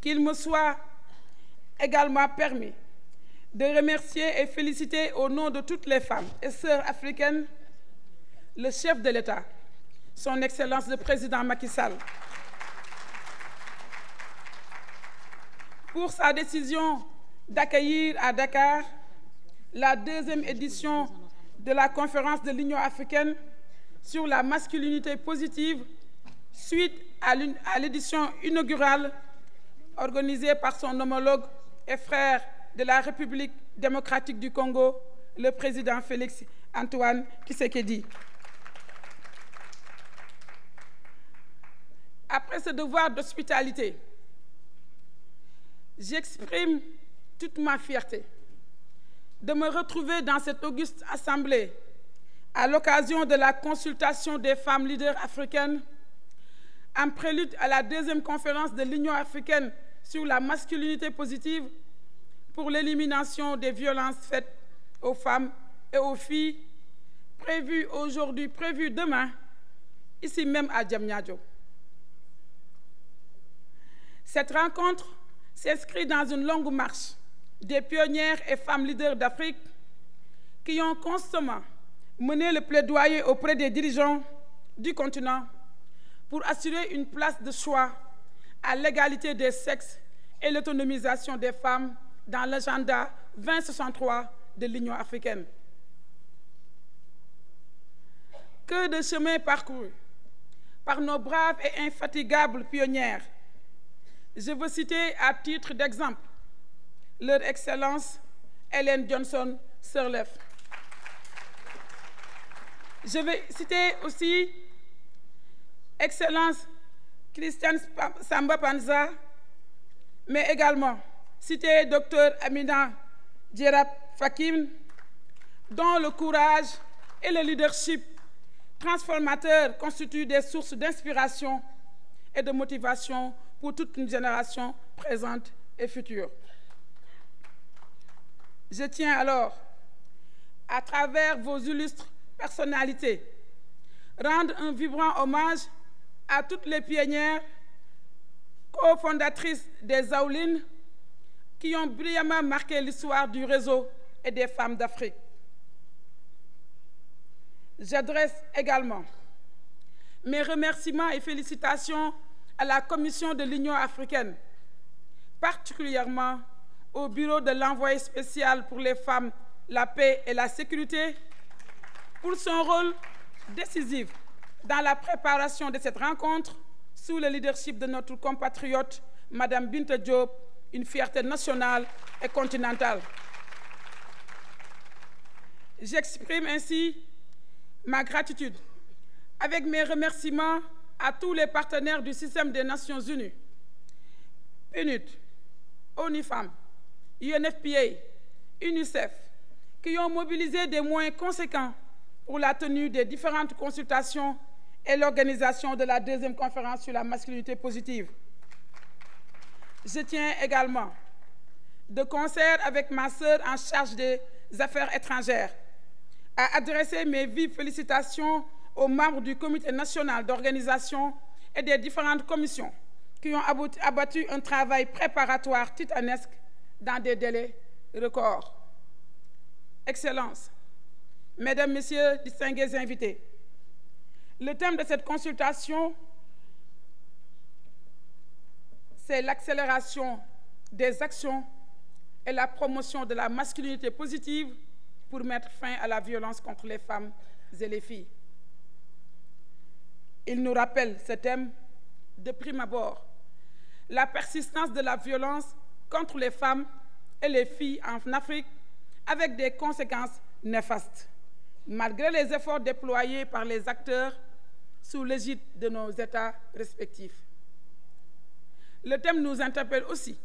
qu'il me soit également permis de remercier et féliciter au nom de toutes les femmes et sœurs africaines le chef de l'État, son Excellence le Président Macky Sall, pour sa décision d'accueillir à Dakar la 2e édition de la conférence de l'Union africaine sur la masculinité positive suite à l'édition inaugurale organisée par son homologue et frère de la République démocratique du Congo, le président Félix Antoine Tshisekedi. Après ce devoir d'hospitalité, j'exprime toute ma fierté de me retrouver dans cette auguste assemblée à l'occasion de la consultation des femmes leaders africaines en prélude à la 2e conférence de l'Union africaine sur la masculinité positive pour l'élimination des violences faites aux femmes et aux filles, prévue aujourd'hui, prévue demain, ici même à Diamniadio. Cette rencontre s'inscrit dans une longue marche des pionnières et femmes leaders d'Afrique qui ont constamment mené le plaidoyer auprès des dirigeants du continent pour assurer une place de choix à l'égalité des sexes et l'autonomisation des femmes dans l'agenda 2063 de l'Union africaine. Que de chemin parcouru par nos braves et infatigables pionnières. Je veux citer à titre d'exemple leur Excellence Ellen Johnson Sirleaf. Je vais citer aussi Excellence Christiane Samba Panza, mais également citer Dr Amina Djerab Fakim, dont le courage et le leadership transformateur constituent des sources d'inspiration et de motivation pour toute une génération présente et future. Je tiens alors, à travers vos illustres personnalités, rendre un vibrant hommage à toutes les pionnières, cofondatrices des Zaoulines, qui ont brillamment marqué l'histoire du réseau et des femmes d'Afrique. J'adresse également mes remerciements et félicitations à la Commission de l'Union africaine, particulièrement au bureau de l'envoyé spécial pour les femmes, la paix et la sécurité, pour son rôle décisif dans la préparation de cette rencontre sous le leadership de notre compatriote, Mme Binta Diop, une fierté nationale et continentale. J'exprime ainsi ma gratitude avec mes remerciements à tous les partenaires du système des Nations Unies, PNUD, ONU Femmes, UNFPA, UNICEF, qui ont mobilisé des moyens conséquents pour la tenue des différentes consultations et l'organisation de la 2e conférence sur la masculinité positive. Je tiens également, de concert avec ma sœur en charge des affaires étrangères, à adresser mes vives félicitations aux membres du Comité national d'organisation et des différentes commissions qui ont abattu un travail préparatoire titanesque dans des délais records. Excellences, Mesdames, Messieurs, distingués invités, le thème de cette consultation, c'est l'accélération des actions et la promotion de la masculinité positive pour mettre fin à la violence contre les femmes et les filles. Il nous rappelle ce thème de prime abord, la persistance de la violence contre les femmes et les filles en Afrique avec des conséquences néfastes, malgré les efforts déployés par les acteurs sous l'égide de nos États respectifs. Le thème nous interpelle aussi,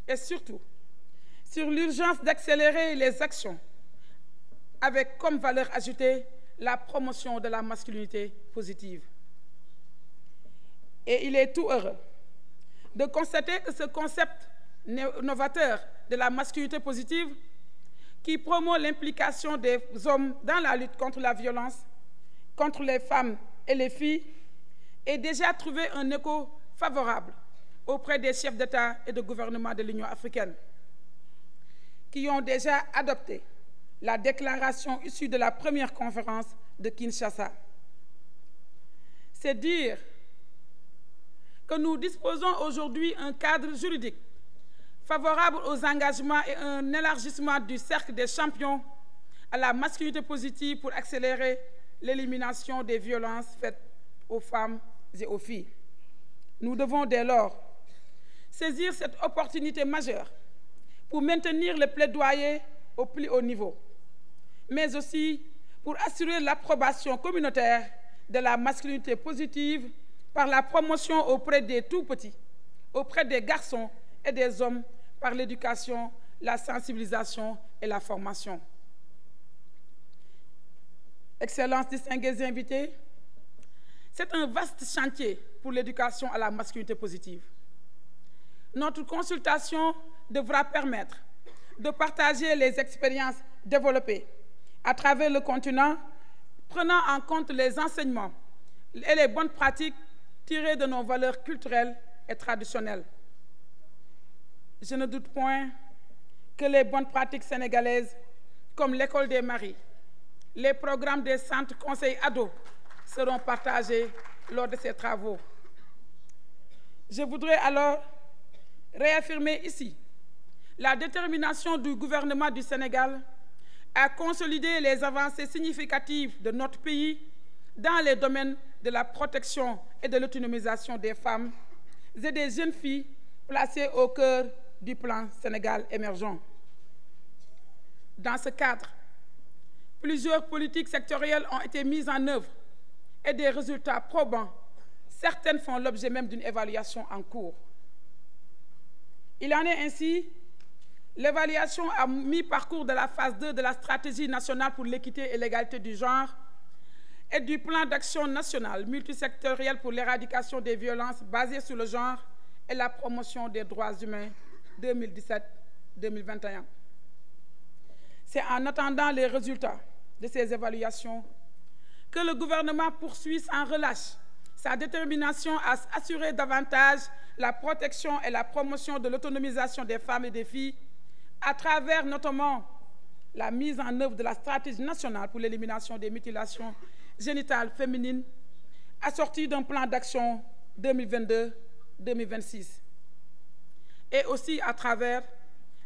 et surtout, sur l'urgence d'accélérer les actions avec comme valeur ajoutée la promotion de la masculinité positive. Et il est tout heureux de constater que ce concept novateur de la masculinité positive, qui promeut l'implication des hommes dans la lutte contre la violence, contre les femmes et les filles, ait déjà trouvé un écho favorable auprès des chefs d'État et de gouvernement de l'Union africaine, qui ont déjà adopté la déclaration issue de la première conférence de Kinshasa. C'est dire que nous disposons aujourd'hui d'un cadre juridique favorable aux engagements et un élargissement du cercle des champions à la masculinité positive pour accélérer l'élimination des violences faites aux femmes et aux filles. Nous devons dès lors saisir cette opportunité majeure pour maintenir le plaidoyer au plus haut niveau, mais aussi pour assurer l'approbation communautaire de la masculinité positive par la promotion auprès des tout-petits, auprès des garçons et des hommes, par l'éducation, la sensibilisation et la formation. Excellences, distingués invités, c'est un vaste chantier pour l'éducation à la masculinité positive. Notre consultation devra permettre de partager les expériences développées à travers le continent, prenant en compte les enseignements et les bonnes pratiques tirées de nos valeurs culturelles et traditionnelles. Je ne doute point que les bonnes pratiques sénégalaises, comme l'école des maris, les programmes des centres conseils ados, seront partagés lors de ces travaux. Je voudrais alors réaffirmer ici la détermination du gouvernement du Sénégal à consolider les avancées significatives de notre pays dans les domaines de la protection et de l'autonomisation des femmes et des jeunes filles placées au cœur du plan Sénégal émergent. Dans ce cadre, plusieurs politiques sectorielles ont été mises en œuvre et des résultats probants. Certaines font l'objet même d'une évaluation en cours. Il en est ainsi l'évaluation à mi-parcours de la phase 2 de la stratégie nationale pour l'équité et l'égalité du genre et du plan d'action national multisectoriel pour l'éradication des violences basées sur le genre et la promotion des droits humains 2017-2021. C'est en attendant les résultats de ces évaluations que le gouvernement poursuit sans relâche sa détermination à assurer davantage la protection et la promotion de l'autonomisation des femmes et des filles à travers notamment la mise en œuvre de la stratégie nationale pour l'élimination des mutilations génitales féminines, assortie d'un plan d'action 2022-2026. Et aussi à travers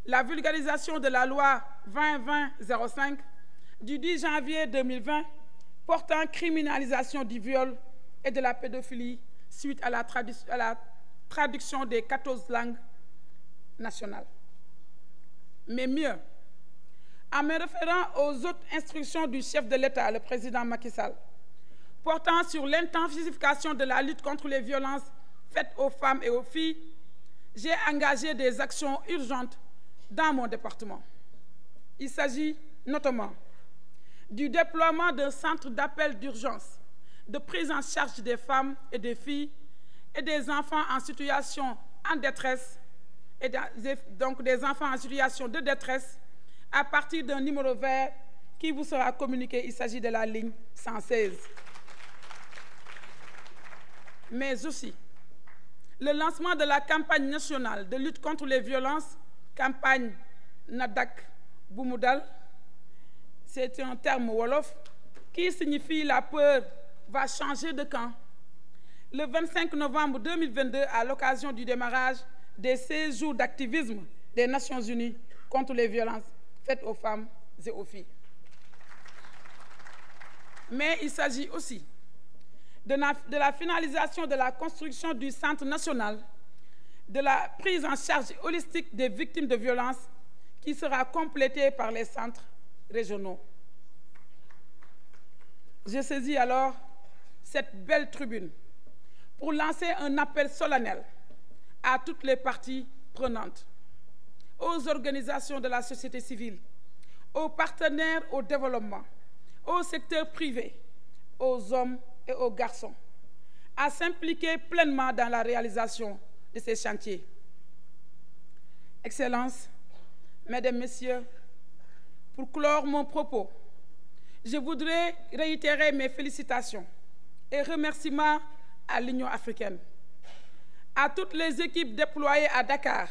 la vulgarisation de la loi 2020-05 du 10 janvier 2020 portant criminalisation du viol et de la pédophilie suite à la traduction des 14 langues nationales. Mais mieux, en me référant aux autres instructions du chef de l'État, le président Macky Sall, portant sur l'intensification de la lutte contre les violences faites aux femmes et aux filles, j'ai engagé des actions urgentes dans mon département. Il s'agit notamment du déploiement d'un centre d'appel d'urgence de prise en charge des femmes et des filles et des enfants en situation en détresse, et donc des enfants en situation de détresse, à partir d'un numéro vert qui vous sera communiqué. Il s'agit de la ligne 116. Mais aussi le lancement de la campagne nationale de lutte contre les violences, campagne Nadak Boumoudal, c'est un terme wolof qui signifie la peur va changer de camp. Le 25 novembre 2022, à l'occasion du démarrage des 16 jours d'activisme des Nations Unies contre les violences faites aux femmes et aux filles. Mais il s'agit aussi de la finalisation de la construction du Centre national de la prise en charge holistique des victimes de violences qui sera complété par les centres régionaux. Je saisis alors cette belle tribune pour lancer un appel solennel à toutes les parties prenantes, aux organisations de la société civile, aux partenaires au développement, au secteur privé, aux hommes et aux garçons, à s'impliquer pleinement dans la réalisation de ces chantiers. Excellences, Mesdames, Messieurs, pour clore mon propos, je voudrais réitérer mes félicitations et remerciements à l'Union africaine, à toutes les équipes déployées à Dakar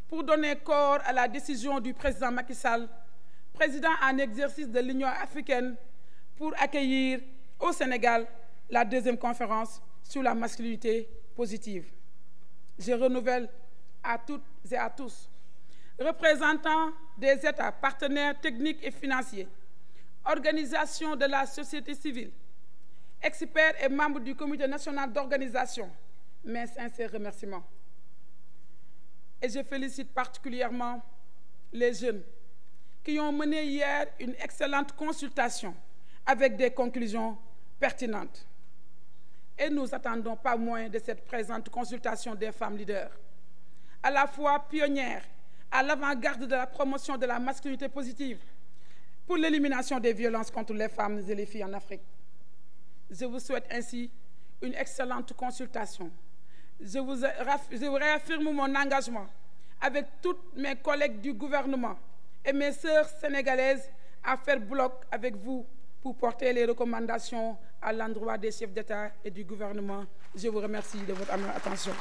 pour donner corps à la décision du président Macky Sall, président en exercice de l'Union africaine, pour accueillir au Sénégal la deuxième conférence sur la masculinité positive. Je renouvelle à toutes et à tous, représentants des États partenaires techniques et financiers, organisations de la société civile, experts et membres du comité national d'organisation, mes sincères remerciements. Et je félicite particulièrement les jeunes qui ont mené hier une excellente consultation avec des conclusions pertinentes. Et nous attendons pas moins de cette présente consultation des femmes leaders, à la fois pionnières, à l'avant-garde de la promotion de la masculinité positive, pour l'élimination des violences contre les femmes et les filles en Afrique. Je vous souhaite ainsi une excellente consultation. Je vous réaffirme mon engagement avec toutes mes collègues du gouvernement et mes sœurs sénégalaises à faire bloc avec vous pour porter les recommandations à l'endroit des chefs d'État et du gouvernement. Je vous remercie de votre attention.